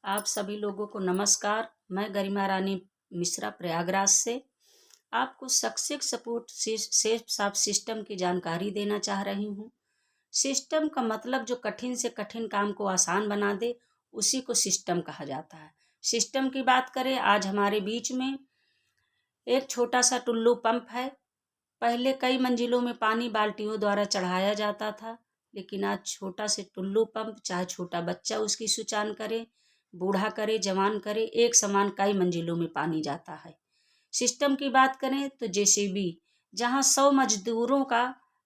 आप सभी लोगों को नमस्कार। मैं गरिमा रानी मिश्रा प्रयागराज से आपको सक्सेस सपोर्ट सेफ साफ सिस्टम की जानकारी देना चाह रही हूँ। सिस्टम का मतलब जो कठिन से कठिन काम को आसान बना दे, उसी को सिस्टम कहा जाता है। सिस्टम की बात करें, आज हमारे बीच में एक छोटा सा टुल्लू पंप है। पहले कई मंजिलों में पानी बाल्टियों द्वारा चढ़ाया जाता था, लेकिन आज छोटा से टुल्लू पंप, चाहे छोटा बच्चा उसकी सुचान करे, बूढ़ा करे, जवान करे, एक समान कई मंजिलों में पानी जाता है। सिस्टम की बात करें तो जेसीबी, जहां 100 मजदूरों का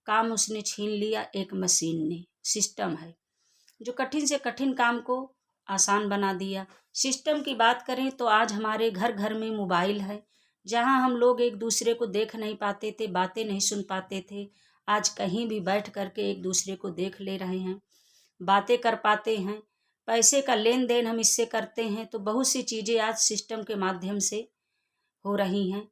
काम उसने छीन लिया, एक मशीन ने। सिस्टम है जो कठिन से कठिन काम को आसान बना दिया। सिस्टम की बात करें तो आज हमारे घर घर में मोबाइल है। जहां हम लोग एक दूसरे को देख नहीं पाते थे, बातें नहीं सुन पाते थे, आज कहीं भी बैठ करके एक दूसरे को देख ले रहे हैं, बातें कर पाते हैं। पैसे का लेन देन हम इससे करते हैं। तो बहुत सी चीज़ें आज सिस्टम के माध्यम से हो रही हैं।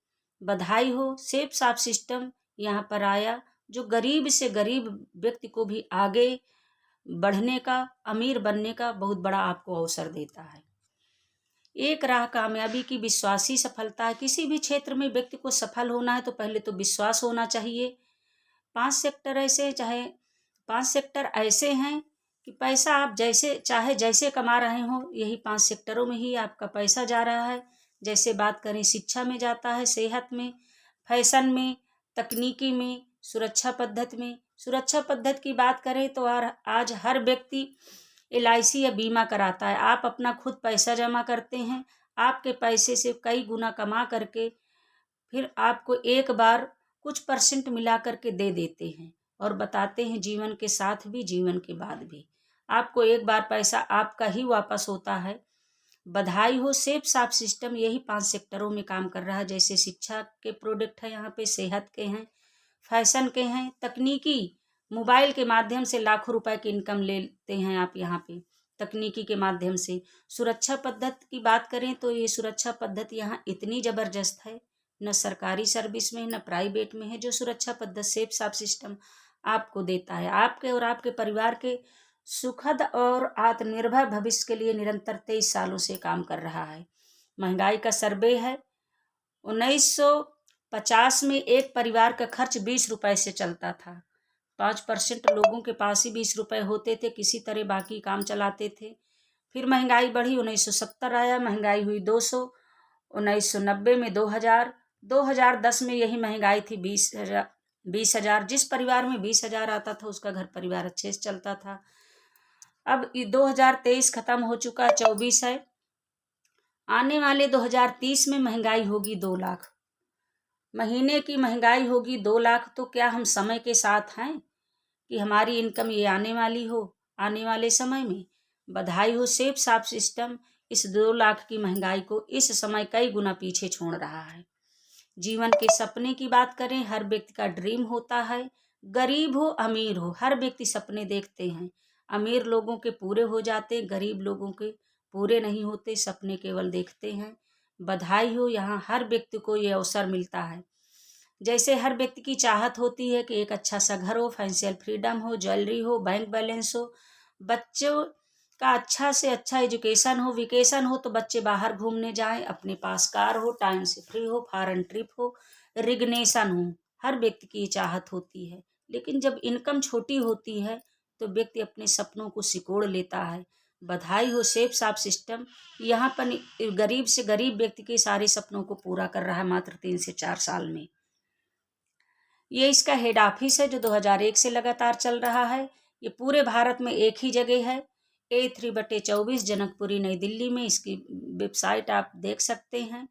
बधाई हो, सेफ साफ सिस्टम यहाँ पर आया, जो गरीब से गरीब व्यक्ति को भी आगे बढ़ने का, अमीर बनने का बहुत बड़ा आपको अवसर देता है। एक राह कामयाबी की विश्वासी सफलता है। किसी भी क्षेत्र में व्यक्ति को सफल होना है तो पहले तो विश्वास होना चाहिए। 5 सेक्टर ऐसे हैं कि पैसा आप जैसे चाहे जैसे कमा रहे हो, यही 5 सेक्टरों में ही आपका पैसा जा रहा है। जैसे बात करें, शिक्षा में जाता है, सेहत में, फैशन में, तकनीकी में, सुरक्षा पद्धति में। सुरक्षा पद्धति की बात करें तो आज हर व्यक्ति LIC या बीमा कराता है। आप अपना खुद पैसा जमा करते हैं, आपके पैसे से कई गुना कमा करके फिर आपको एक बार कुछ परसेंट मिला करके दे देते हैं और बताते हैं जीवन के साथ भी, जीवन के बाद भी आपको एक बार पैसा आपका ही वापस होता है। बधाई हो, सेफ साफ सिस्टम यही 5 सेक्टरों में काम कर रहा है। जैसे शिक्षा के प्रोडक्ट है, यहाँ पे सेहत के हैं, फैशन के हैं, तकनीकी, मोबाइल के माध्यम से लाखों रुपए की इनकम लेते हैं आप यहाँ पे तकनीकी के माध्यम से। सुरक्षा पद्धति की बात करें तो ये सुरक्षा पद्धति यहाँ इतनी ज़बरदस्त है, न सरकारी सर्विस में न प्राइवेट में है, जो सुरक्षा पद्धति सेफ साफ सिस्टम आपको देता है। आपके और आपके परिवार के सुखद और आत्मनिर्भर भविष्य के लिए निरंतर 23 सालों से काम कर रहा है। महंगाई का सर्वे है, 1950 में एक परिवार का खर्च 20 रुपए से चलता था। 5% लोगों के पास ही 20 रुपए होते थे, किसी तरह बाकी काम चलाते थे। फिर महंगाई बढ़ी, 1970 आया, महंगाई हुई 200, 1990 में 2000, 2010 में यही महंगाई थी 20,000। जिस परिवार में 20,000 आता था उसका घर परिवार अच्छे से चलता था। अब 2023 खत्म हो चुका, 24 है। आने वाले 2030 में महंगाई होगी 2 लाख। महीने की महंगाई होगी 2 लाख। तो क्या हम समय के साथ हैं कि हमारी इनकम ये आने वाली हो आने वाले समय में? बधाई हो, सेफ साफ सिस्टम इस 2 लाख की महंगाई को इस समय कई गुना पीछे छोड़ रहा है। जीवन के सपने की बात करें, हर व्यक्ति का ड्रीम होता है। गरीब हो अमीर हो, हर व्यक्ति सपने देखते हैं। अमीर लोगों के पूरे हो जाते, गरीब लोगों के पूरे नहीं होते, सपने केवल देखते हैं। बधाई हो, यहाँ हर व्यक्ति को ये अवसर मिलता है। जैसे हर व्यक्ति की चाहत होती है कि एक अच्छा सा घर हो, फाइनेंशियल फ्रीडम हो, ज्वेलरी हो, बैंक बैलेंस हो, बच्चों का अच्छा से अच्छा एजुकेशन हो, वेकेशन हो तो बच्चे बाहर घूमने जाएं, अपने पास कार हो, टाइम से फ्री हो, फॉरेन ट्रिप हो, रिगनेशन हो। हर व्यक्ति की चाहत होती है, लेकिन जब इनकम छोटी होती है तो व्यक्ति अपने सपनों को सिकोड़ लेता है। बधाई हो, सेफ साफ सिस्टम यहाँ पर गरीब से गरीब व्यक्ति के सारे सपनों को पूरा कर रहा है मात्र 3 से 4 साल में। ये इसका हेड ऑफिस है जो 2001 से लगातार चल रहा है। ये पूरे भारत में एक ही जगह है, A3/24 जनकपुरी नई दिल्ली में। इसकी वेबसाइट आप देख सकते हैं।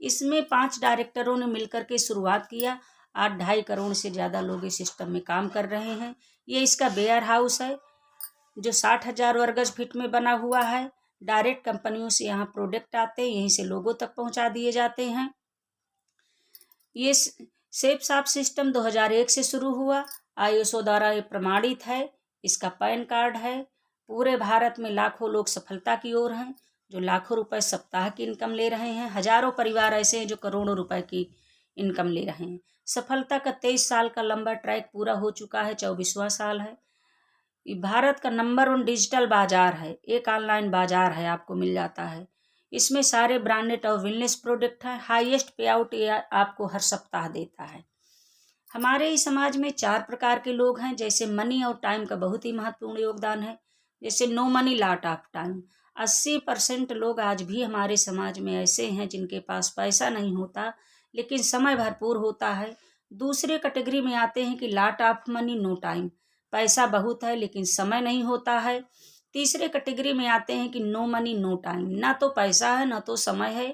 इसमें 5 डायरेक्टरों ने मिलकर के शुरुआत किया। आज 2.5 करोड़ से ज़्यादा लोग इस सिस्टम में काम कर रहे हैं। ये इसका वेयर हाउस है जो 60,000 वर्गज फीट में बना हुआ है। डायरेक्ट कंपनियों से यहाँ प्रोडक्ट आते हैं, यहीं से लोगों तक पहुँचा दिए जाते हैं। ये सेफ साफ सिस्टम 2001 से शुरू हुआ, ISO द्वारा ये प्रमाणित है। इसका पैन कार्ड है। पूरे भारत में लाखों लोग सफलता की ओर हैं, जो लाखों रुपए सप्ताह की इनकम ले रहे हैं। हजारों परिवार ऐसे हैं जो करोड़ों रुपए की इनकम ले रहे हैं। सफलता का 23 साल का लंबा ट्रैक पूरा हो चुका है, 24वां साल है। भारत का नंबर 1 डिजिटल बाजार है, एक ऑनलाइन बाजार है, आपको मिल जाता है। इसमें सारे ब्रांडेड और वेलनेस प्रोडक्ट हैं। हाईएस्ट पे आउट ये आपको हर सप्ताह देता है। हमारे ही समाज में 4 प्रकार के लोग हैं। जैसे मनी और टाइम का बहुत ही महत्वपूर्ण योगदान है। जैसे no money lot of time, 80% लोग आज भी हमारे समाज में ऐसे हैं जिनके पास पैसा नहीं होता लेकिन समय भरपूर होता है। दूसरे कैटेगरी में आते हैं कि lot of money no time, पैसा बहुत है लेकिन समय नहीं होता है। तीसरे कैटेगरी में आते हैं कि नो मनी नो टाइम, ना तो पैसा है ना तो समय है।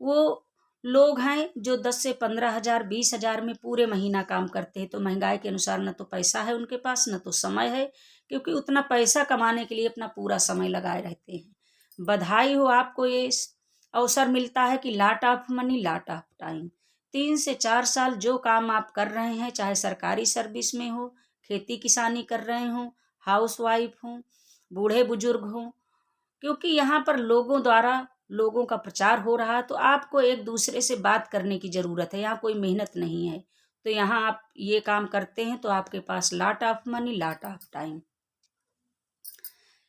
वो लोग हैं जो 10 से 15,000 20,000 में पूरे महीना काम करते हैं। तो महंगाई के अनुसार न तो पैसा है उनके पास न तो समय है, क्योंकि उतना पैसा कमाने के लिए अपना पूरा समय लगाए रहते हैं। बधाई हो, आपको ये अवसर मिलता है कि lot of money lot of time. 3 से 4 साल जो काम आप कर रहे हैं, चाहे सरकारी सर्विस में हो, खेती किसानी कर रहे हो, हाउस वाइफ हो, बूढ़े बुजुर्ग हो, क्योंकि यहाँ पर लोगों द्वारा लोगों का प्रचार हो रहा है, तो आपको एक दूसरे से बात करने की ज़रूरत है। यहाँ कोई मेहनत नहीं है। तो यहाँ आप ये काम करते हैं तो आपके पास lot of money lot of time.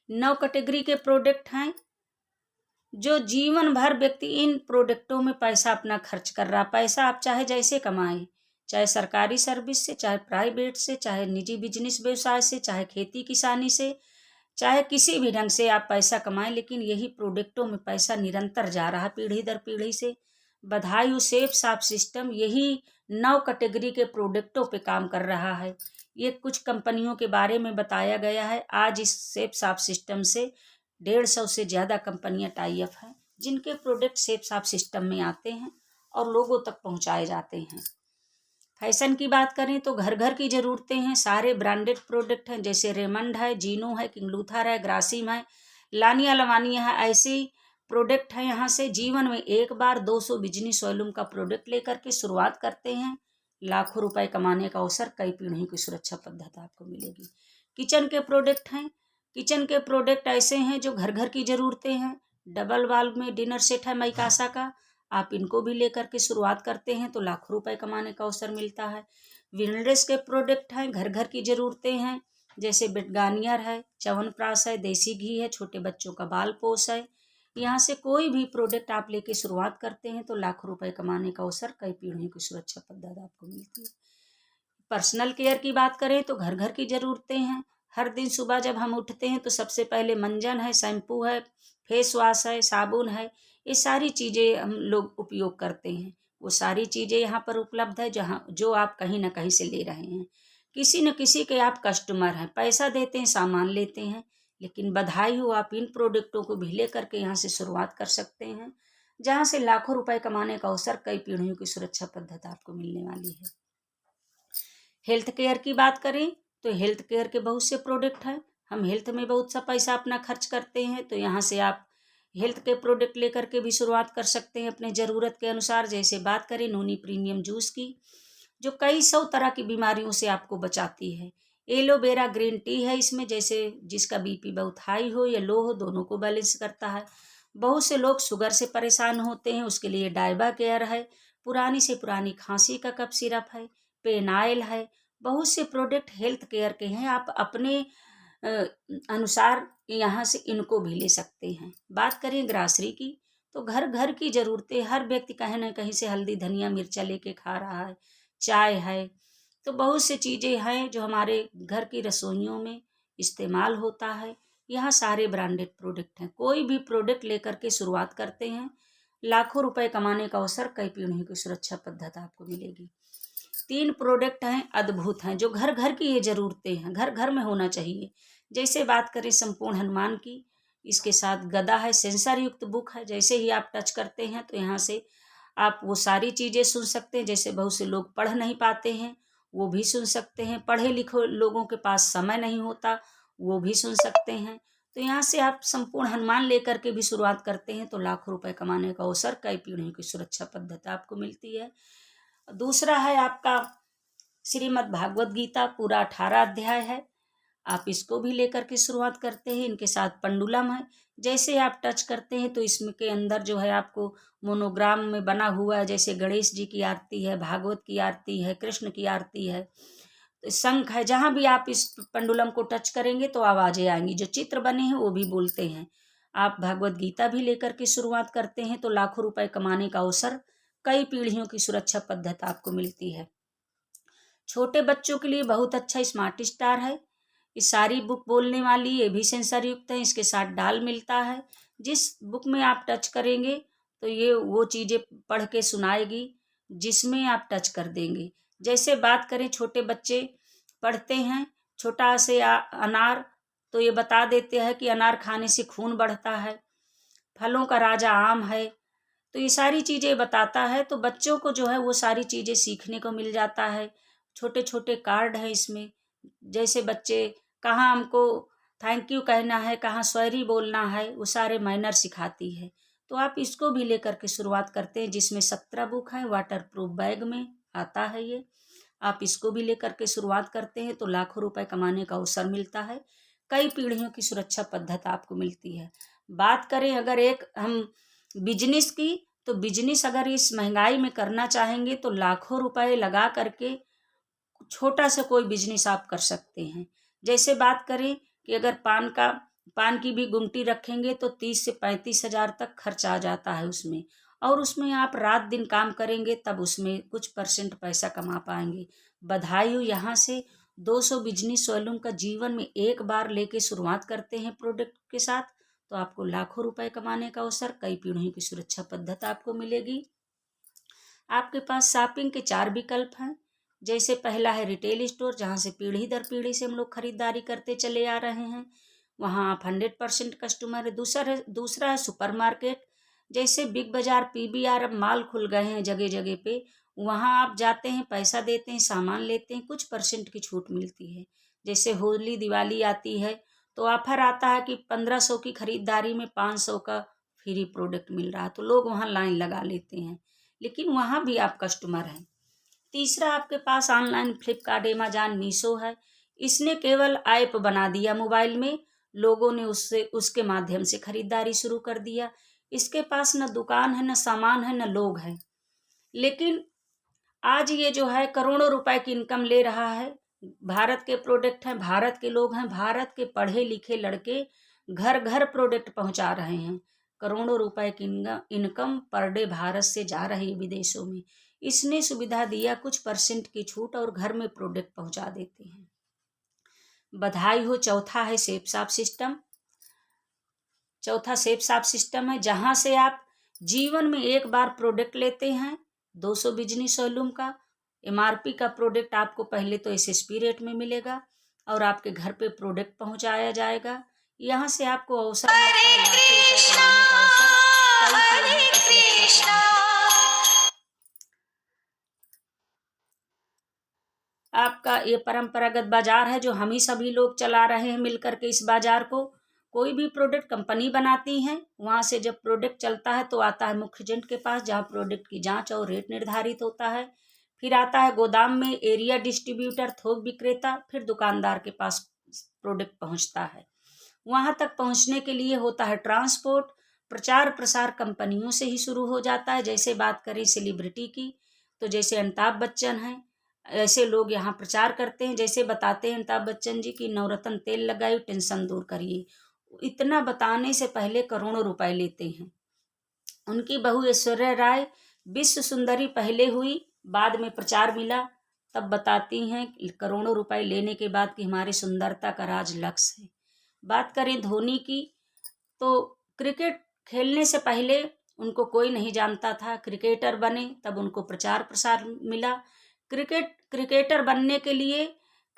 9 category के प्रोडक्ट हैं जो जीवन भर व्यक्ति इन प्रोडक्टों में पैसा अपना खर्च कर रहा। पैसा आप चाहे जैसे कमाएं, चाहे सरकारी सर्विस से, चाहे प्राइवेट से, चाहे निजी बिजनेस व्यवसाय से, चाहे खेती किसानी से, चाहे किसी भी ढंग से आप पैसा कमाएं, लेकिन यही प्रोडक्टों में पैसा निरंतर जा रहा पीढ़ी दर पीढ़ी से। बधाई हो, सेफ साफ सिस्टम यही 9 कैटेगरी के प्रोडक्टों पे काम कर रहा है। ये कुछ कंपनियों के बारे में बताया गया है। आज इस सेफ साफ सिस्टम से 150 से ज़्यादा कंपनियां टाई अप हैं, जिनके प्रोडक्ट सेफ साफ सिस्टम में आते हैं और लोगों तक पहुंचाए जाते हैं। फैशन की बात करें तो घर घर की ज़रूरतें हैं, सारे ब्रांडेड प्रोडक्ट हैं। जैसे रेमंड है, जीनो है, किंग लूथर है, ग्रासिम है, लानिया लवानिया है, ऐसे प्रोडक्ट हैं। यहाँ से जीवन में एक बार 200 बिजनेस वॉल्यूम का प्रोडक्ट लेकर के शुरुआत करते हैं, लाखों रुपए कमाने का अवसर, कई पीढ़ियों की सुरक्षा पद्धति आपको मिलेगी। किचन के प्रोडक्ट हैं। किचन के प्रोडक्ट ऐसे हैं जो घर घर की ज़रूरतें हैं। डबल वाल में डिनर सेट है मैकासा का, आप इनको भी लेकर के शुरुआत करते हैं तो लाखों रुपए कमाने का अवसर मिलता है। विनलेस के प्रोडक्ट हैं, घर घर की ज़रूरतें हैं। जैसे बेटगानियर है, च्यवनप्राश है, देसी घी है, छोटे बच्चों का बाल पोष है। यहाँ से कोई भी प्रोडक्ट आप लेके शुरुआत करते हैं तो लाखों रुपए कमाने का अवसर, कई पीढ़ियों की सुरक्षा पद्धति आपको मिलती है। पर्सनल केयर की बात करें तो घर घर की ज़रूरतें हैं। हर दिन सुबह जब हम उठते हैं तो सबसे पहले मंजन है, शैम्पू है, फेस वॉश है, साबुन है, ये सारी चीज़ें हम लोग उपयोग करते हैं। वो सारी चीज़ें यहाँ पर उपलब्ध है जहाँ जो आप कहीं ना कहीं से ले रहे हैं। किसी न किसी के आप कस्टमर हैं, पैसा देते हैं, सामान लेते हैं। लेकिन बधाई हो, आप इन प्रोडक्टों को भी ले करके यहाँ से शुरुआत कर सकते हैं, जहाँ से लाखों रुपए कमाने का अवसर, कई पीढ़ियों की सुरक्षा पद्धति आपको मिलने वाली है। हेल्थ केयर की बात करें तो हेल्थ केयर के बहुत से प्रोडक्ट हैं। हम हेल्थ में बहुत सा पैसा अपना खर्च करते हैं, तो यहाँ से आप हेल्थ के प्रोडक्ट लेकर के भी शुरुआत कर सकते हैं अपने ज़रूरत के अनुसार। जैसे बात करें नोनी प्रीमियम जूस की, जो कई 100 तरह की बीमारियों से आपको बचाती है। एलोवेरा ग्रीन टी है इसमें, जैसे जिसका बीपी बहुत हाई हो या लो हो, दोनों को बैलेंस करता है। बहुत से लोग शुगर से परेशान होते हैं, उसके लिए डायबा केयर है। पुरानी से पुरानी खांसी का कफ सिरप है, पेनाइल है। बहुत से प्रोडक्ट हेल्थ केयर के हैं, आप अपने अ, अनुसार यहाँ से इनको भी ले सकते हैं। बात करें ग्रासरी की तो घर घर की ज़रूरतें, हर व्यक्ति कहीं ना कहीं से हल्दी धनिया मिर्चा लेके खा रहा है, चाय है, तो बहुत से चीज़ें हैं जो हमारे घर की रसोइयों में इस्तेमाल होता है। यहाँ सारे ब्रांडेड प्रोडक्ट हैं। कोई भी प्रोडक्ट लेकर के शुरुआत करते हैं, लाखों रुपए कमाने का अवसर, कई पीढ़ियों की सुरक्षा पद्धति आपको मिलेगी। 3 प्रोडक्ट हैं, अद्भुत हैं, जो घर घर की ये ज़रूरतें हैं, घर घर में होना चाहिए। जैसे बात करें संपूर्ण हनुमान की, इसके साथ गदा है, सेंसर युक्त बुक है। जैसे ही आप टच करते हैं तो यहाँ से आप वो सारी चीज़ें सुन सकते हैं। जैसे बहुत से लोग पढ़ नहीं पाते हैं, वो भी सुन सकते हैं। पढ़े लिखे लोगों के पास समय नहीं होता, वो भी सुन सकते हैं। तो यहाँ से आप संपूर्ण हनुमान लेकर के भी शुरुआत करते हैं तो लाखों रुपए कमाने का अवसर, कई पीढ़ियों की सुरक्षा पद्धति आपको मिलती है। दूसरा है आपका श्रीमद् भागवत गीता, पूरा 18 अध्याय है। आप इसको भी लेकर के शुरुआत करते हैं। इनके साथ पंडुलम है, जैसे आप टच करते हैं तो इसमें के अंदर जो है आपको मोनोग्राम में बना हुआ है। जैसे गणेश जी की आरती है, भागवत की आरती है, कृष्ण की आरती है, शंख है, जहाँ भी आप इस पेंडुलम को टच करेंगे तो आवाज़ें आएंगी। जो चित्र बने हैं वो भी बोलते हैं। आप भगवत गीता भी लेकर के शुरुआत करते हैं तो लाखों रुपए कमाने का अवसर, कई पीढ़ियों की सुरक्षा पद्धति आपको मिलती है। छोटे बच्चों के लिए बहुत अच्छा स्मार्ट स्टार है। ये सारी बुक बोलने वाली, ये भी सेंसर युक्त है। इसके साथ डाल मिलता है। जिस बुक में आप टच करेंगे तो ये वो चीज़ें पढ़ के सुनाएगी जिसमें आप टच कर देंगे। जैसे बात करें, छोटे बच्चे पढ़ते हैं छोटा से अनार, तो ये बता देते हैं कि अनार खाने से खून बढ़ता है, फलों का राजा आम है। तो ये सारी चीज़ें बताता है, तो बच्चों को जो है वो सारी चीज़ें सीखने को मिल जाता है। छोटे छोटे कार्ड हैं इसमें। जैसे बच्चे कहाँ हमको थैंक यू कहना है, कहाँ सॉरी बोलना है, वो सारे मैनर सिखाती है। तो आप इसको भी लेकर के शुरुआत करते हैं, जिसमें 17 बुक हैं। वाटर प्रूफ बैग में आता है ये। आप इसको भी लेकर के शुरुआत करते हैं तो लाखों रुपए कमाने का अवसर मिलता है। कई पीढ़ियों की सुरक्षा पद्धति आपको मिलती है। बात करें अगर एक हम बिजनेस की, तो बिजनेस अगर इस महंगाई में करना चाहेंगे तो लाखों रुपए लगा करके छोटा सा कोई बिजनेस आप कर सकते हैं। जैसे बात करें कि अगर पान की भी गुमटी रखेंगे तो 30 से 35 हज़ार तक खर्च आ जाता है उसमें। और उसमें आप रात दिन काम करेंगे तब उसमें कुछ परसेंट पैसा कमा पाएंगे। बधाई हो यहाँ से। 200 बिजनेस वॉल्यूम का जीवन में एक बार लेके शुरुआत करते हैं प्रोडक्ट के साथ तो आपको लाखों रुपए कमाने का अवसर, कई पीढ़ियों की सुरक्षा पद्धति आपको मिलेगी। आपके पास शॉपिंग के 4 विकल्प हैं। जैसे पहला है रिटेल स्टोर, जहाँ से पीढ़ी दर पीढ़ी से हम लोग खरीदारी करते चले आ रहे हैं, वहाँ आप 100% कस्टमर है। दूसरा है सुपरमार्केट। जैसे बिग बाजार, पीवीआर, अब माल खुल गए हैं जगह जगह पे, वहाँ आप जाते हैं, पैसा देते हैं, सामान लेते हैं, कुछ परसेंट की छूट मिलती है। जैसे होली दिवाली आती है तो ऑफर आता है कि 1500 की खरीदारी में 500 का फ्री प्रोडक्ट मिल रहा है, तो लोग वहाँ लाइन लगा लेते हैं, लेकिन वहाँ भी आप कस्टमर हैं। तीसरा आपके पास ऑनलाइन फ्लिपकार्ट, अमेजॉन, मीशो है। इसने केवल ऐप बना दिया मोबाइल में, लोगों ने उससे उसके माध्यम से खरीदारी शुरू कर दिया। इसके पास न दुकान है, न सामान है, न लोग हैं, लेकिन आज ये जो है करोड़ों रुपए की इनकम ले रहा है। भारत के प्रोडक्ट हैं, भारत के लोग हैं, भारत के पढ़े लिखे लड़के घर घर प्रोडक्ट पहुंचा रहे हैं। करोड़ों रुपए की इनकम पर डे भारत से जा रही है विदेशों में। इसने सुविधा दिया कुछ परसेंट की छूट और घर में प्रोडक्ट पहुंचा देते हैं। बधाई हो। चौथा है सेफ साफ सिस्टम। चौथा सेफ साफ सिस्टम है, जहां से आप जीवन में एक बार प्रोडक्ट लेते हैं 200 बिजनेस वॉल्यूम का। एमआरपी का प्रोडक्ट आपको पहले तो एसएसपी रेट में मिलेगा और आपके घर पे प्रोडक्ट पहुंचाया जाएगा। यहाँ से आपको अवसर मिलता है लाखों रुपए कमाने का अवसर, कई पीढ़ियों की सुरक्षा पद्धति। आपका ये परंपरागत बाजार है जो हम ही सभी लोग चला रहे हैं मिलकर के इस बाजार को। कोई भी प्रोडक्ट कंपनी बनाती है, वहां से जब प्रोडक्ट चलता है तो आता है मुख्य एजेंट के पास, जहां प्रोडक्ट की जांच और रेट निर्धारित होता है। फिर आता है गोदाम में एरिया डिस्ट्रीब्यूटर, थोक विक्रेता, फिर दुकानदार के पास प्रोडक्ट पहुंचता है। वहां तक पहुंचने के लिए होता है ट्रांसपोर्ट। प्रचार प्रसार कंपनियों से ही शुरू हो जाता है। जैसे बात करें सेलिब्रिटी की, तो जैसे अमिताभ बच्चन हैं, ऐसे लोग यहाँ प्रचार करते हैं। जैसे बताते हैं अमिताभ बच्चन जी की नवरत्न तेल लगाइए, टेंशन दूर करिए। इतना बताने से पहले करोड़ों रुपए लेते हैं। उनकी बहू ऐश्वर्या राय विश्व सुंदरी पहले हुई, बाद में प्रचार मिला, तब बताती हैं करोड़ों रुपए लेने के बाद कि हमारी सुंदरता का राज लक्ष्य है। बात करें धोनी की, तो क्रिकेट खेलने से पहले उनको कोई नहीं जानता था। क्रिकेटर बने तब उनको प्रचार प्रसार मिला। क्रिकेटर बनने के लिए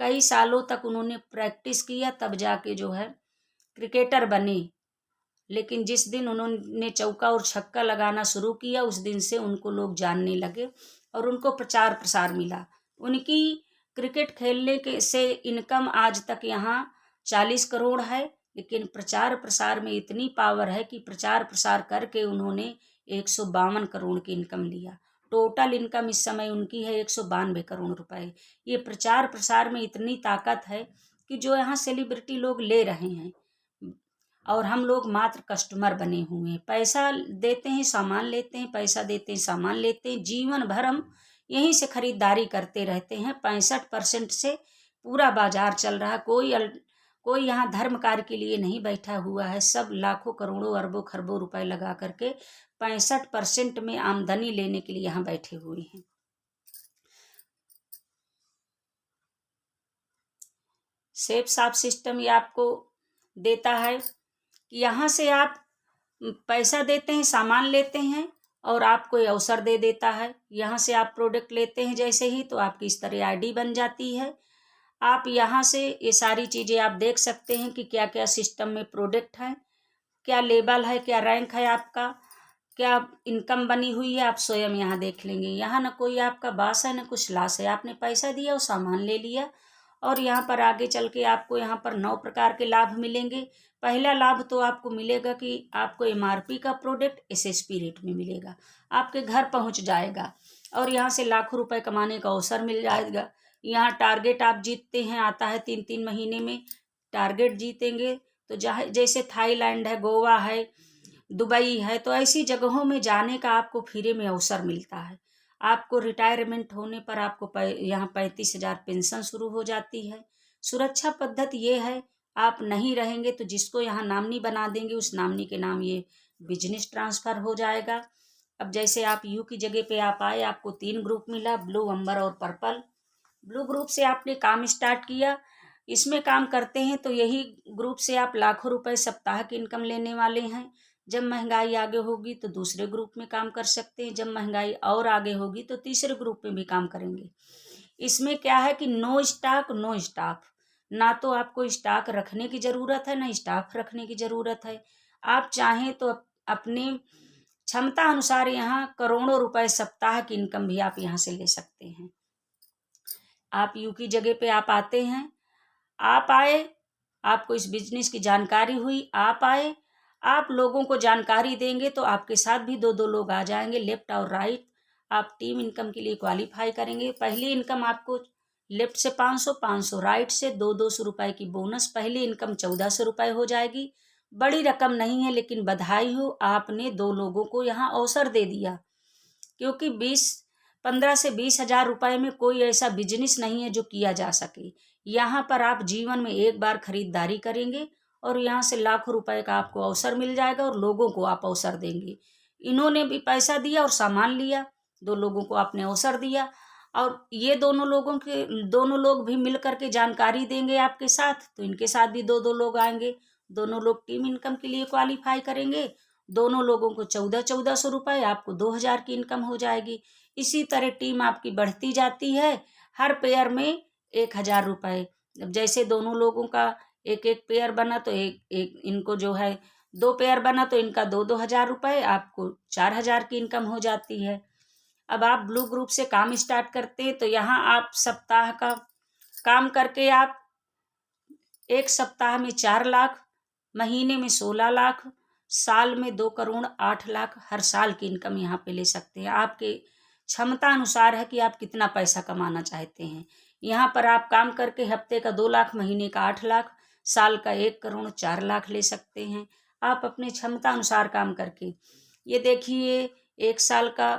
कई सालों तक उन्होंने प्रैक्टिस किया, तब जाके जो है क्रिकेटर बने। लेकिन जिस दिन उन्होंने चौका और छक्का लगाना शुरू किया, उस दिन से उनको लोग जानने लगे और उनको प्रचार प्रसार मिला। उनकी क्रिकेट खेलने के से इनकम आज तक यहाँ 40 करोड़ है, लेकिन प्रचार प्रसार में इतनी पावर है कि प्रचार प्रसार करके उन्होंने 152 करोड़ की इनकम लिया। टोटल इनकम इस समय उनकी है 192 करोड़ रुपए। ये प्रचार प्रसार में इतनी ताकत है कि जो यहाँ सेलिब्रिटी लोग ले रहे हैं और हम लोग मात्र कस्टमर बने हुए हैं। पैसा देते हैं, सामान लेते हैं, पैसा देते हैं, सामान लेते हैं। जीवन भर हम यहीं से खरीदारी करते रहते हैं। 65% से पूरा बाजार चल रहा, कोई यहाँ धर्म कार्य के लिए नहीं बैठा हुआ है। सब लाखों करोड़ों अरबों खरबों रुपए लगा करके 65% में आमदनी लेने के लिए यहाँ बैठे हुए हैं। सेफ साफ सिस्टम ये आपको देता है कि यहाँ से आप पैसा देते हैं, सामान लेते हैं और आपको ये अवसर दे देता है। यहाँ से आप प्रोडक्ट लेते हैं जैसे ही, तो आपकी इस तरह आईडी बन जाती है। आप यहाँ से ये सारी चीज़ें आप देख सकते हैं कि क्या क्या सिस्टम में प्रोडक्ट है, क्या लेबल है, क्या रैंक है आपका, क्या इनकम बनी हुई है, आप स्वयं यहाँ देख लेंगे। यहाँ ना कोई आपका बास है ना कुछ लाश है, आपने पैसा दिया और सामान ले लिया। और यहाँ पर आगे चल के आपको यहाँ पर 9 प्रकार के लाभ मिलेंगे। पहला लाभ तो आपको मिलेगा कि आपको MRP का प्रोडक्ट SSP रेट में मिलेगा, आपके घर पहुँच जाएगा और यहाँ से लाखों रुपए कमाने का अवसर मिल जाएगा। यहाँ टारगेट आप जीतते हैं, आता है 3-3 महीने में टारगेट जीतेंगे तो जैसे थाईलैंड है, गोवा है, दुबई है, तो ऐसी जगहों में जाने का आपको फ्री में अवसर मिलता है। आपको रिटायरमेंट होने पर आपको यहाँ 35,000 पेंशन शुरू हो जाती है। सुरक्षा पद्धति ये है, आप नहीं रहेंगे तो जिसको यहाँ नामनी बना देंगे उस नामनी के नाम ये बिजनेस ट्रांसफ़र हो जाएगा। अब जैसे आप यू की जगह पे आप आए, आपको 3 ग्रुप मिला, ब्लू, अम्बर और पर्पल। ब्लू ग्रुप से आपने काम स्टार्ट किया, इसमें काम करते हैं तो यही ग्रुप से आप लाखों रुपए सप्ताह की इनकम लेने वाले हैं। जब महंगाई आगे होगी तो दूसरे ग्रुप में काम कर सकते हैं, जब महंगाई और आगे होगी तो तीसरे ग्रुप में भी काम करेंगे। इसमें क्या है कि नो स्टॉक नो स्टाफ, ना तो आपको स्टॉक रखने की ज़रूरत है ना स्टाफ रखने की ज़रूरत है। आप चाहें तो अपनी क्षमता अनुसार यहाँ करोड़ों रुपए सप्ताह की इनकम भी आप यहाँ से ले सकते हैं। आप यू की जगह पे आप आते हैं, आप आए, आपको इस बिजनेस की जानकारी हुई, आप आए, आप लोगों को जानकारी देंगे तो आपके साथ भी 2-2 लोग आ जाएंगे, लेफ्ट और राइट। आप टीम इनकम के लिए क्वालिफाई करेंगे। पहली इनकम आपको लेफ्ट से 500, 500 राइट से 200 रुपए की बोनस, पहली इनकम 1400 रुपए हो जाएगी। बड़ी रकम नहीं है लेकिन बधाई हो, आपने 2 लोगों को यहाँ अवसर दे दिया। क्योंकि 15 से 20,000 रुपए में कोई ऐसा बिजनेस नहीं है जो किया जा सके। यहाँ पर आप जीवन में एक बार खरीदारी करेंगे और यहाँ से लाखों रुपए का आपको अवसर मिल जाएगा और लोगों को आप अवसर देंगे। इन्होंने भी पैसा दिया और सामान लिया, 2 लोगों को आपने अवसर दिया और ये दोनों लोग भी मिल करके जानकारी देंगे आपके साथ, तो इनके साथ भी 2-2 लोग आएंगे। दोनों लोग टीम इनकम के लिए क्वालिफाई करेंगे। दोनों लोगों को 1400 रुपए, आपको 2,000 की इनकम हो जाएगी। इसी तरह टीम आपकी बढ़ती जाती है, हर पेयर में 1,000 रुपए। अब जैसे दोनों लोगों का एक एक पेयर बना तो एक एक इनको जो है 2 पेयर बना तो इनका 2-2 हज़ार रुपए, आपको 4,000 की इनकम हो जाती है। अब आप ब्लू ग्रुप से काम स्टार्ट करते हैं तो यहाँ आप सप्ताह का काम करके आप एक सप्ताह में 4 लाख, महीने में 16 लाख, साल में 2,08,00,000 हर साल की इनकम यहाँ पे ले सकते हैं। आपके क्षमता अनुसार है कि आप कितना पैसा कमाना चाहते हैं। यहाँ पर आप काम करके हफ्ते का 2 लाख, महीने का 8 लाख, साल का 1,04,00,000 ले सकते हैं। आप अपनी क्षमता अनुसार काम करके, ये देखिए 1 साल का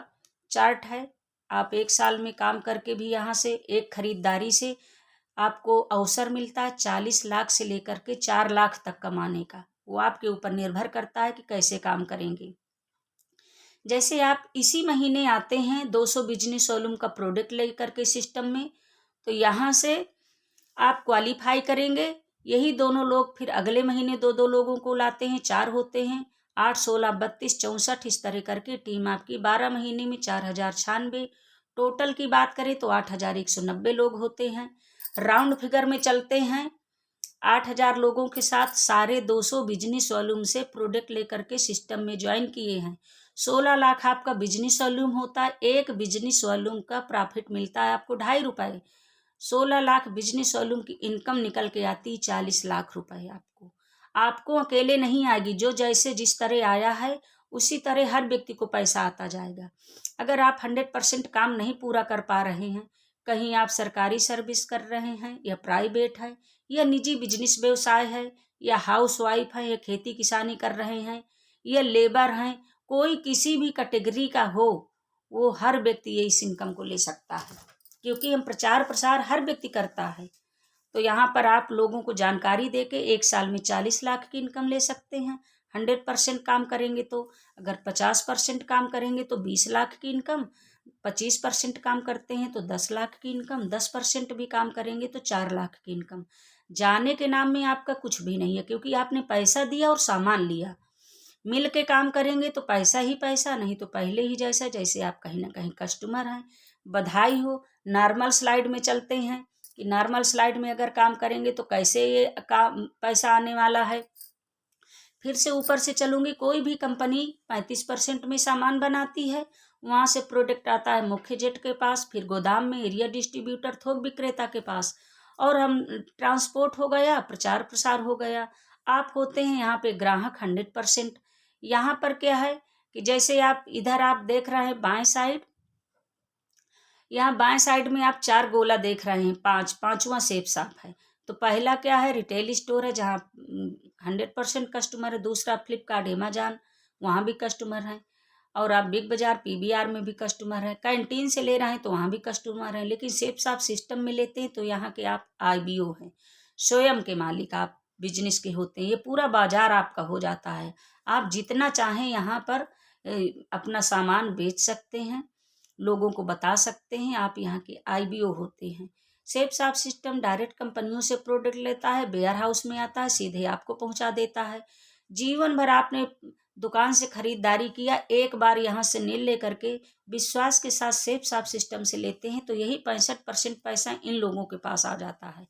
चार्ट है। आप 1 साल में काम करके भी यहाँ से एक खरीदारी से आपको अवसर मिलता है 40 लाख से लेकर के 4 लाख तक कमाने का। वो आपके ऊपर निर्भर करता है कि कैसे काम करेंगे। जैसे आप इसी महीने आते हैं 200 बिजनेस वॉल्यूम का प्रोडक्ट लेकर के सिस्टम में, तो यहाँ से आप क्वालिफाई करेंगे। यही दोनों लोग फिर अगले महीने 2-2 लोगों को लाते हैं, 4 होते हैं, 8, 16, 32, 64 इस तरह करके टीम आपकी 12 महीने में 4,096। टोटल की बात करें तो 8,190 लोग होते हैं। राउंड फिगर में चलते हैं, 8,000 लोगों के साथ सारे 200 बिजनेस वॉल्यूम से प्रोडक्ट लेकर के सिस्टम में ज्वाइन किए हैं। 16 लाख आपका बिजनेस वॉल्यूम होता है। एक बिजनेस वॉल्यूम का प्रॉफिट मिलता है आपको 2.5 रुपए। 16 लाख बिजनेस वॉल्यूम की इनकम निकल के आती 40 लाख रुपए आपको अकेले नहीं आएगी। जो जैसे जिस तरह आया है उसी तरह हर व्यक्ति को पैसा आता जाएगा। अगर आप 100% काम नहीं पूरा कर पा रहे हैं, कहीं आप सरकारी सर्विस कर रहे हैं या प्राइवेट है या निजी बिजनेस व्यवसाय है या हाउस वाइफ है या खेती किसानी कर रहे हैं या लेबर हैं, कोई किसी भी कैटेगरी का हो, वो हर व्यक्ति ये इस इनकम को ले सकता है। क्योंकि हम प्रचार प्रसार हर व्यक्ति करता है। तो यहाँ पर आप लोगों को जानकारी दे के 1 साल में 40 लाख की इनकम ले सकते हैं 100% काम करेंगे तो। अगर 50% काम करेंगे तो 20 लाख की इनकम, 25% काम करते हैं तो 10 लाख की इनकम, 10% भी काम करेंगे तो 4 लाख की इनकम। जाने के नाम में आपका कुछ भी नहीं है, क्योंकि आपने पैसा दिया और सामान लिया। मिल के काम करेंगे तो पैसा ही पैसा, नहीं तो पहले ही जैसा जैसे आप कहीं ना कहीं कस्टमर हैं। बधाई हो। नॉर्मल स्लाइड में चलते हैं कि नॉर्मल स्लाइड में अगर काम करेंगे तो कैसे ये काम पैसा आने वाला है। फिर से ऊपर से चलूंगी। कोई भी कंपनी 35% में सामान बनाती है, वहां से प्रोडक्ट आता है मुख्य जेट के पास, फिर गोदाम में एरिया डिस्ट्रीब्यूटर थोक विक्रेता के पास, और हम ट्रांसपोर्ट हो गया, प्रचार प्रसार हो गया। आप होते हैं यहाँ पे ग्राहक 100%। यहाँ पर क्या है कि जैसे आप इधर आप देख रहे हैं बाएं साइड, यहाँ बाएं साइड में आप 4 गोला देख रहे हैं, पांचवा शेप साफ है। तो पहला क्या है, रिटेल स्टोर है जहाँ 100% कस्टमर है। दूसरा फ्लिपकार्ट अमेजॉन, वहाँ भी कस्टमर हैं। और आप बिग बाजार पीवीआर में भी कस्टमर हैं। कैंटीन से ले रहे हैं तो वहाँ भी कस्टमर हैं। लेकिन शेप साफ सिस्टम में लेते हैं तो यहाँ के आप आईबीओ हैं, स्वयं के मालिक आप बिजनेस के होते हैं। ये पूरा बाजार आपका हो जाता है। आप जितना चाहें यहाँ पर अपना सामान बेच सकते हैं, लोगों को बता सकते हैं। आप यहाँ के आईबीओ होते हैं। सेफ साफ सिस्टम डायरेक्ट कंपनियों से प्रोडक्ट लेता है, वेयर हाउस में आता है, सीधे आपको पहुंचा देता है। जीवन भर आपने दुकान से खरीदारी किया, एक बार यहाँ से नील लेकर के विश्वास के साथ सेफ साफ सिस्टम से लेते हैं तो यही 65% पैसा इन लोगों के पास आ जाता है।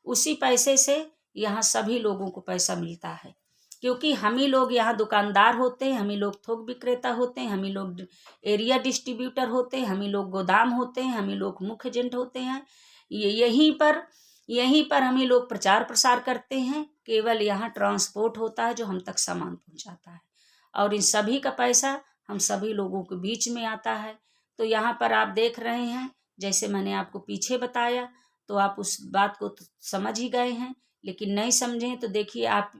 उसी पैसे से यहाँ सभी लोगों को पैसा मिलता है, क्योंकि हम ही लोग यहाँ दुकानदार होते हैं, हम ही लोग थोक विक्रेता होते हैं, हम ही लोग एरिया डिस्ट्रीब्यूटर होते हैं, हम ही लोग गोदाम होते हैं, हम ही लोग मुख्य एजेंट होते हैं। ये यहीं पर हम ही लोग प्रचार प्रसार करते हैं। केवल यहाँ ट्रांसपोर्ट होता है जो हम तक सामान पहुँचाता है, और इन सभी का पैसा हम सभी लोगों के बीच में आता है। तो यहाँ पर आप देख रहे हैं, जैसे मैंने आपको पीछे बताया तो आप उस बात को तो समझ ही गए हैं। लेकिन नहीं समझें तो देखिए, आप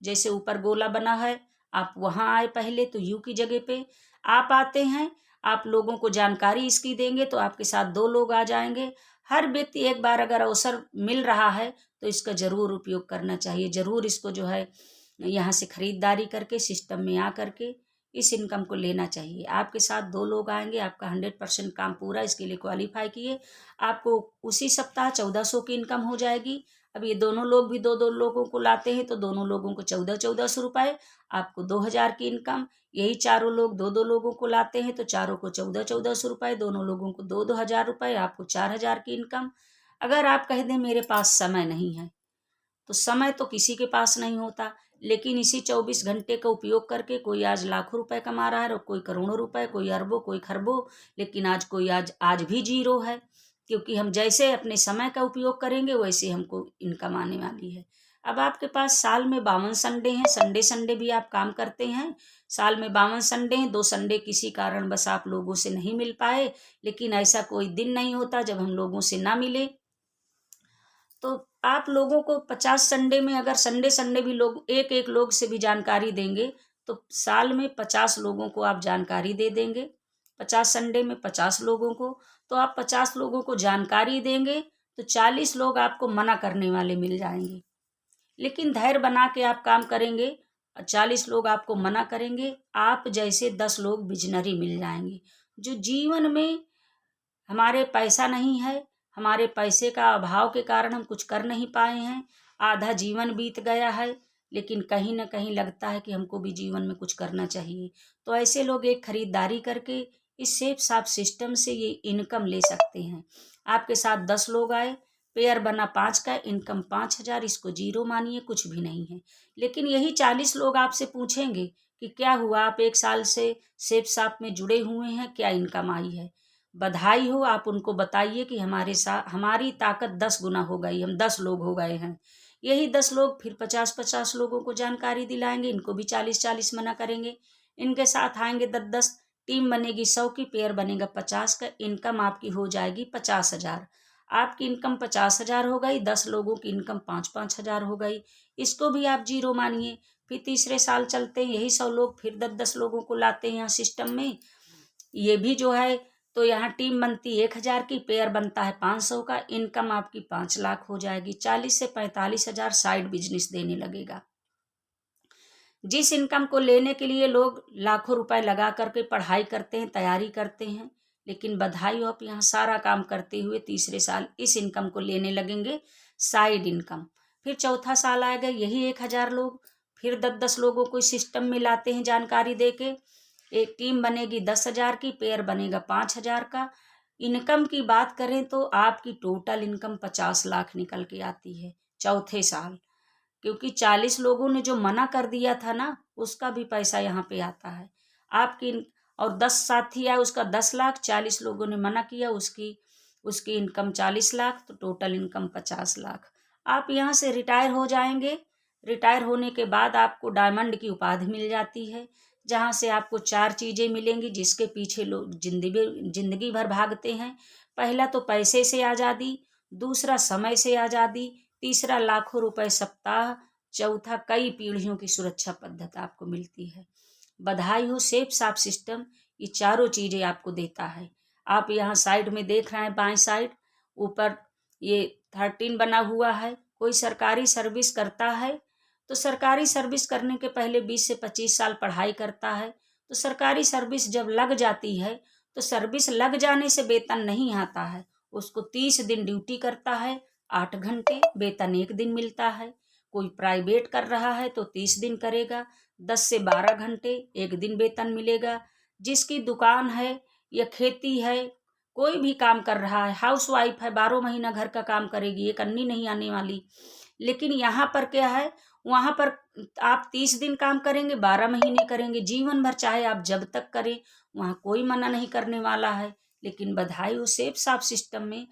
जैसे ऊपर गोला बना है, आप वहाँ आए पहले तो यू की जगह पे आप आते हैं। आप लोगों को जानकारी इसकी देंगे तो आपके साथ 2 लोग आ जाएंगे। हर व्यक्ति एक बार अगर अवसर मिल रहा है तो इसका जरूर उपयोग करना चाहिए। जरूर इसको जो है यहाँ से खरीदारी करके सिस्टम में आ करके इस इनकम को लेना चाहिए। आपके साथ 2 लोग आएंगे, आपका 100% काम पूरा, इसके लिए क्वालिफाई किए। आपको उसी सप्ताह 1400 की इनकम हो जाएगी। अब ये दोनों लोग भी 2-2 लोगों को लाते हैं तो दोनों लोगों को 1400 रुपये, आपको 2000 की इनकम। यही चारों लोग 2-2 लोगों को लाते हैं तो चारों को 1400 रुपये, दोनों लोगों को 2-2 हजार रुपये, आपको 4000 की इनकम। अगर आप कह दें मेरे पास समय नहीं है, तो समय तो किसी के पास नहीं होता, लेकिन इसी 24 घंटे का उपयोग करके कोई आज लाखों रुपए कमा रहा है और कोई करोड़ों रुपए, कोई अरबों, कोई खरबों। लेकिन आज भी जीरो है, क्योंकि हम जैसे अपने समय का उपयोग करेंगे वैसे हमको इनकम आने वाली है। अब आपके पास साल में 52 संडे हैं, संडे संडे भी आप काम करते हैं। साल में 52 संडे हैं, 2 संडे किसी कारण बस आप लोगों से नहीं मिल पाए, लेकिन ऐसा कोई दिन नहीं होता जब हम लोगों से ना मिले। तो आप लोगों को 50 संडे में अगर संडे संडे भी लोग एक एक लोग से भी जानकारी देंगे तो साल में 50 लोगों को आप जानकारी दे देंगे। 50 संडे में 50 लोगों को, तो आप 50 लोगों को जानकारी देंगे तो 40 लोग आपको मना करने वाले मिल जाएंगे। लेकिन धैर्य बना के आप काम करेंगे, 40 लोग आपको मना करेंगे, आप जैसे 10 लोग विजनरी मिल जाएंगे। जो जीवन में हमारे पैसा नहीं है, हमारे पैसे का अभाव के कारण हम कुछ कर नहीं पाए हैं, आधा जीवन बीत गया है, लेकिन कहीं ना कहीं लगता है कि हमको भी जीवन में कुछ करना चाहिए। तो ऐसे लोग एक खरीदारी करके इस सेफ साफ सिस्टम से ये इनकम ले सकते हैं। आपके साथ 10 लोग आए, पेयर बना 5 का, इनकम 5000, इसको जीरो मानिए, कुछ भी नहीं है। लेकिन यही 40 लोग आपसे पूछेंगे कि क्या हुआ, आप 1 साल से सेफ साफ में जुड़े हुए हैं, क्या इनकम आई है। बधाई हो, आप उनको बताइए कि हमारे साथ हमारी ताकत 10 गुना हो गई, हम 10 लोग हो गए हैं। यही 10 लोग फिर 50-50 लोगों को जानकारी दिलाएंगे, इनको भी 40-40 मना करेंगे, इनके साथ आएंगे 10-10, टीम बनेगी 100 की, पेयर बनेगा 50 का, इनकम आपकी हो जाएगी 50,000। आपकी इनकम 50,000 हो गई, 10 लोगों की इनकम 5-5 हजार हो गई, इसको भी आप जीरो मानिए। फिर तीसरे साल चलते हैं, यही 100 लोग फिर 10-10 लोगों को लाते हैं यहाँ सिस्टम में, ये भी जो है तो यहाँ टीम बनती 1,000 की, पेयर बनता है 500 का। इनकम आपकी 5 लाख हो जाएगी। 40 से 45 हज़ार साइड बिजनेस देने लगेगा। जिस इनकम को लेने के लिए लोग लाखों रुपए लगा करके पढ़ाई करते हैं, तैयारी करते हैं, लेकिन बधाई हो, आप यहाँ सारा काम करते हुए तीसरे साल इस इनकम को लेने लगेंगे, साइड इनकम। फिर चौथा साल आएगा, यही 1,000 लोग फिर 10-10 लोगों को इस सिस्टम में लाते हैं जानकारी दे के। एक टीम बनेगी 10,000 की, पेयर बनेगा 5,000 का। इनकम की बात करें तो आपकी टोटल इनकम 50 लाख निकल के आती है चौथे साल, क्योंकि 40 लोगों ने जो मना कर दिया था ना, उसका भी पैसा यहाँ पे आता है आपकी। और 10 साथी आए, उसका 10 लाख, 40 लोगों ने मना किया, उसकी इनकम 40 लाख, तो टोटल इनकम 50 लाख। आप यहाँ से रिटायर हो जाएंगे। रिटायर होने के बाद आपको डायमंड की उपाधि मिल जाती है, जहाँ से आपको 4 चीज़ें मिलेंगी जिसके पीछे लोग जिंदगी भर भागते हैं। पहला तो पैसे से आज़ादी, दूसरा समय से आज़ादी, तीसरा लाखों रुपए सप्ताह, चौथा कई पीढ़ियों की सुरक्षा पद्धति आपको मिलती है। बधाई हो, सेफ साफ सिस्टम ये चारों चीज़ें आपको देता है। आप यहाँ साइड में देख रहे हैं, बाएं साइड ऊपर ये 13 बना हुआ है। कोई सरकारी सर्विस करता है तो सरकारी सर्विस करने के पहले 20 से 25 साल पढ़ाई करता है। तो सरकारी सर्विस जब लग जाती है तो सर्विस लग जाने से वेतन नहीं आता है, उसको 30 दिन ड्यूटी करता है, 8 घंटे, वेतन 1 दिन मिलता है। कोई प्राइवेट कर रहा है तो 30 दिन करेगा, 10 से 12 घंटे, 1 दिन वेतन मिलेगा। जिसकी दुकान है या खेती है, कोई भी काम कर रहा है, हाउस वाइफ है, 12 महीना घर का काम करेगी, एक अन्नी नहीं आने वाली। लेकिन यहाँ पर क्या है, वहाँ पर आप 30 दिन काम करेंगे, 12 महीने करेंगे, जीवन भर चाहे आप जब तक करें, वहाँ कोई मना नहीं करने वाला है। लेकिन बधाई हो, सेफ साफ सिस्टम में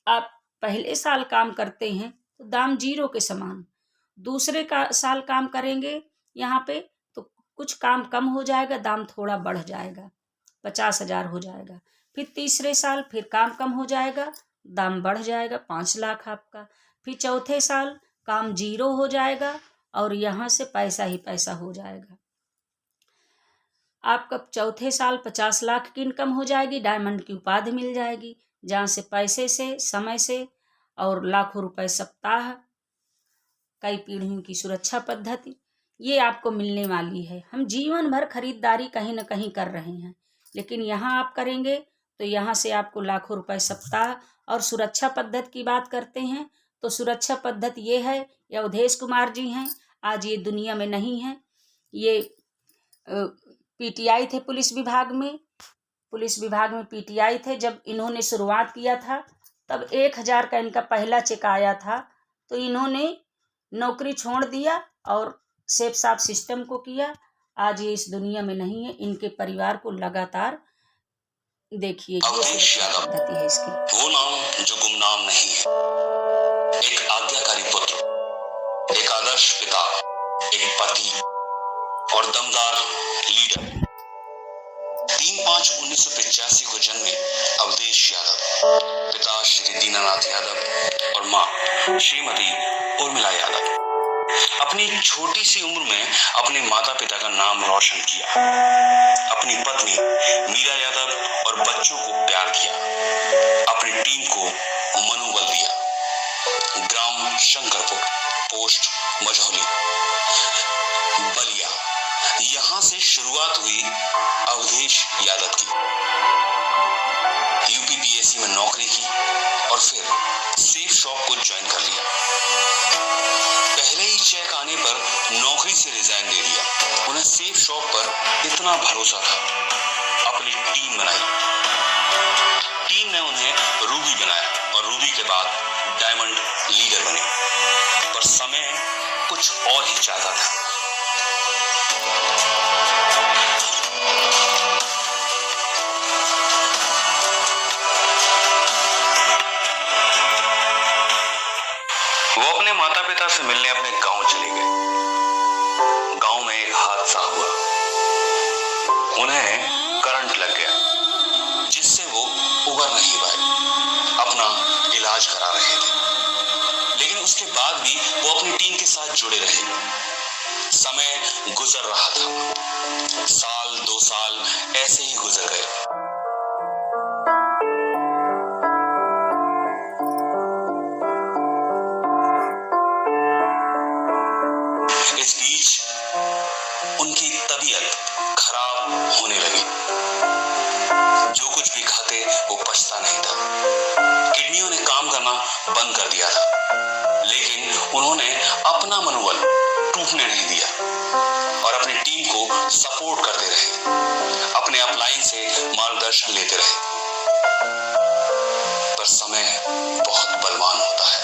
आप पहले साल काम करते हैं तो दाम 0 के समान, दूसरे का साल काम करेंगे यहाँ पे तो कुछ काम कम हो जाएगा, दाम थोड़ा बढ़ जाएगा, 50,000 हो जाएगा। फिर तीसरे साल फिर काम कम हो जाएगा, दाम बढ़ जाएगा, 5 लाख आपका। फिर चौथे साल काम 0 हो जाएगा और यहाँ से पैसा ही पैसा हो जाएगा। आपका चौथे साल 50 लाख की इनकम हो जाएगी, डायमंड की उपाधि मिल जाएगी, जहाँ से पैसे से, समय से और लाखों रुपए सप्ताह, कई पीढ़ियों की सुरक्षा पद्धति ये आपको मिलने वाली है। हम जीवन भर खरीदारी कहीं ना कहीं कर रहे हैं, लेकिन यहाँ आप करेंगे तो यहाँ से आपको लाखों रुपए सप्ताह। और सुरक्षा पद्धति की बात करते हैं तो सुरक्षा पद्धति ये है, ये अवधेश कुमार जी हैं, आज ये दुनिया में नहीं है। ये पीटीआई थे पुलिस विभाग में पीटीआई थे। जब इन्होंने शुरुआत किया था तब 1,000 का इनका पहला चेक आया था, तो इन्होंने नौकरी छोड़ दिया और सेफ साफ सिस्टम को किया। आज ये इस दुनिया में नहीं है। इनके परिवार को लगातार देखिए, ये सुरक्षा पद्धति है इसकी। वो नाम जो गुमनाम नहीं है, एक आज्ञाकारी पुत्र, एक आदर्श पिता, एक पति और दमदार लीडर। 3/5/1985 को जन्मे अवधेश यादव, पिता श्री दीनानाथ यादव और मां श्रीमती उर्मिला यादव, अपनी छोटी सी उम्र में अपने माता पिता का नाम रोशन किया, अपनी पत्नी मीरा यादव और बच्चों को प्यार दिया, अपनी टीम को मनोबल दिया। ग्राम शंकरपुर, पोस्ट मझौली, बलिया, यहाँ से शुरुआत हुई अवधेश यादव की। यूपीपीएससी में नौकरी की और फिर सेफ शॉप को ज्वाइन कर लिया। पहले ही चेक आने पर नौकरी से रिजाइन दे दिया। उन्हें सेफ शॉप पर इतना भरोसा था, अपनी टीम बनाई। टीम ने उन्हें रूबी बनाया और रूबी के बाद डायमंड लीडर बने। पर समय कुछ और ही चाहता था। वो अपने माता पिता से मिलने अपने गांव चले गए। गांव में एक हादसा हुआ, उन्हें करंट लग गया, जिससे वो उबर नहीं पाए। अपना इलाज करा रहे थे, लेकिन उसके बाद भी वो अपनी टीम के साथ जुड़े रहे। समय गुजर रहा था, साल 2 साल ऐसे ही गुजर गए। होने लगी। जो कुछ भी खाते वो पचता नहीं था। किडनियों ने काम करना बंद कर दिया था, लेकिन उन्होंने अपना मनोबल टूटने नहीं दिया और अपनी टीम को सपोर्ट करते रहे, अपने अपलाइन से मार्गदर्शन लेते रहे। पर समय बहुत बलवान होता है।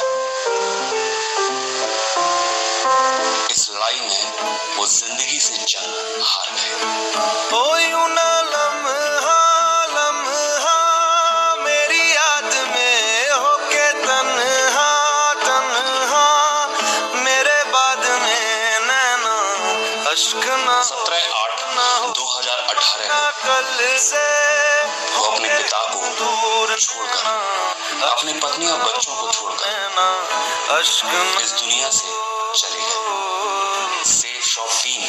इस लड़ाई में वो जिंदगी से जंग हार गए। ओ यूं ना लम्हा लम्हा मेरी याद में होके तन्हा तन्हा, मेरे बाद में नैना अश्क ना 17/8/2018 कल से वो अपने पिता को छोड़कर, अपनी पत्नी और बच्चों को छोड़कर इस दुनिया से चले गए। सेफ शॉप टीम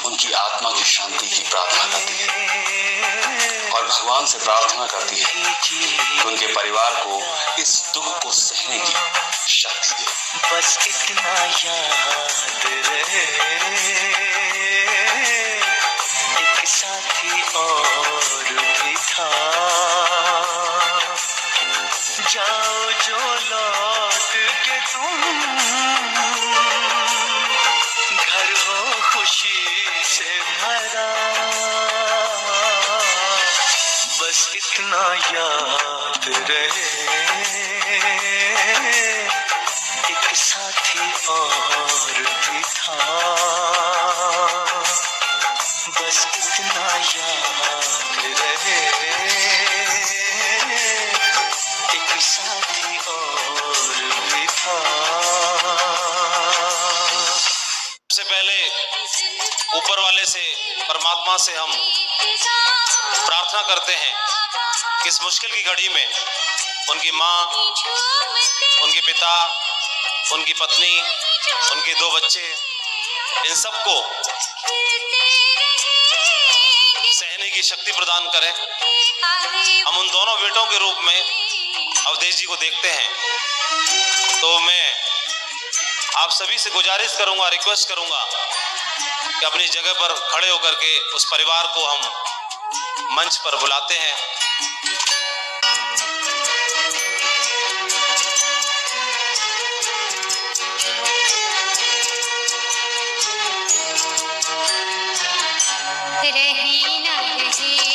उनकी आत्मा की शांति की प्रार्थना करती है और भगवान से प्रार्थना करती है कि उनके परिवार को इस दुख को सहने की शक्ति दे। बस इतना याद रहे, एक साथी और भी था, जाओ जो लौट के तुम, घर हो खुशी से भरा, बस इतना याद रहे, एक साथी और भी था, बस इतना याद रहे, एक साथी और भी था। सबसे पहले ऊपर वाले से, परमात्मा से हम प्रार्थना करते हैं कि इस मुश्किल की घड़ी में उनकी माँ, उनके पिता, उनकी पत्नी, उनके 2 बच्चे, इन सबको सहने की शक्ति प्रदान करें। हम उन दोनों बेटों के रूप में अवधेश जी को देखते हैं, तो मैं आप सभी से गुजारिश करूंगा, रिक्वेस्ट करूंगा कि अपनी जगह पर खड़े होकर के उस परिवार को हम मंच पर बुलाते हैं। रही न रही